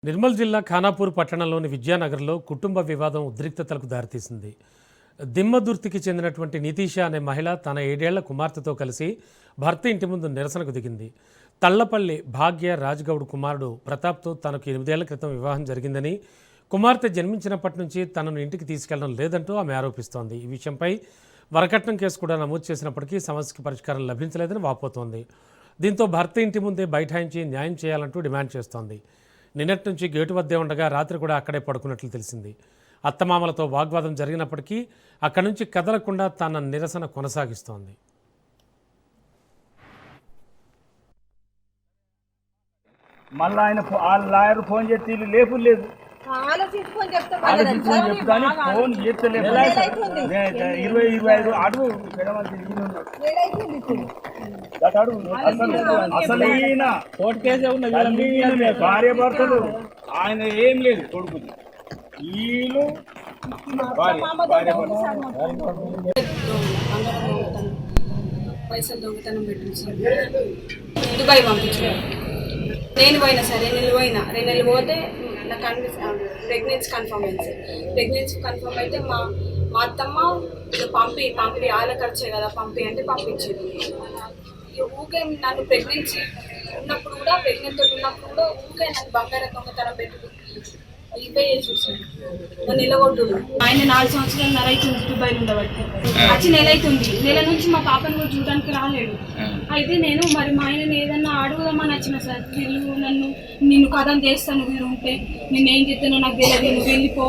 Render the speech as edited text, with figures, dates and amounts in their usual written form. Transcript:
నిర్మల్ జిల్లా ఖానాపూర్ పట్టణంలోని విద్యానగర్లో కుటుంబ వివాదం ఉద్రిక్తతలకు దారితీసింది. దిమ్మదుర్తికి చెందినటువంటి నితీష అనే మహిళ తన 7 ఏళ్ల కుమార్తెతో కలిసి భర్త ఇంటి ముందు నిరసనకు దిగింది. తళ్లపల్లి భాగ్య రాజ్గౌడ్ కుమారుడు ప్రతాప్తో తనకు 8 ఏళ్ల క్రితం వివాహం జరిగిందని, కుమార్తె జన్మించినప్పటి నుంచి తనను ఇంటికి తీసుకెళ్లడం లేదంటూ ఆమె ఆరోపిస్తోంది. ఈ విషయంపై వరకట్నం కేసు కూడా నమోదు చేసినప్పటికీ సమస్యకి పరిష్కారం లభించలేదని వాపోతోంది. దీంతో భర్త ఇంటి ముందే బైఠాయించి న్యాయం చేయాలంటూ డిమాండ్ చేస్తోంది. నిన్నటి నుంచి గేటు వద్దే ఉండగా రాత్రి కూడా అక్కడే పడుకున్నట్లు తెలిసింది. అత్తమామలతో వాగ్వాదం జరిగినప్పటికీ అక్కడి నుంచి కదలకుండా తన నిరసన కొనసాగిస్తోంది. మళ్ళీ ఆయన లాయర్ ఫోన్ చేసి లేపు లేదు చెప్తాను ఫోన్ చేస్తలేదు. 20-25 అడుగు అసలు ఈయన భార్య భర్తలు ఆయన ఏం లేదు కొడుకు వీళ్ళు పైసలు దొంగతనం పెట్టించారు. దుబాయ్ పంపించారు. నేను పోయినా సరే 2 నెలలు పోయినా 2 నెలలు పోతే నాకు ప్రెగ్నెన్సీ కన్ఫర్మ్ అయింది. ప్రెగ్నెన్సీ కన్ఫర్మ్ అయితే మా అత్తమ్మ పంపి వాళ్ళ ఖర్చే కదా పంపి అంటే పంపించింది. ఊకే నన్ను ప్రెగ్నెన్సీ ఉన్నప్పుడు కూడా ఊకే నన్ను బంగారం దొంగతనం పెట్టుకుంది. ఇవే చూసాను నన్ను నిలగొట్టుడు. ఆయన 4 సంవత్సరాలు అవుతుంది దుబాయ్ ఉండబట్టి. వచ్చి నెల అవుతుంది. నెల నుంచి మా పాపను కూడా చూడడానికి రాలేడు. అయితే నేను మరి మా ఆయనని ఏదన్నా అడుగుదామని వచ్చిన సార్. వీళ్ళు నిన్ను కథం చేస్తాను, మీరు ఉంటే నేనేం చెప్తానో నాకు తెలియదు, నువ్వు వెళ్ళిపో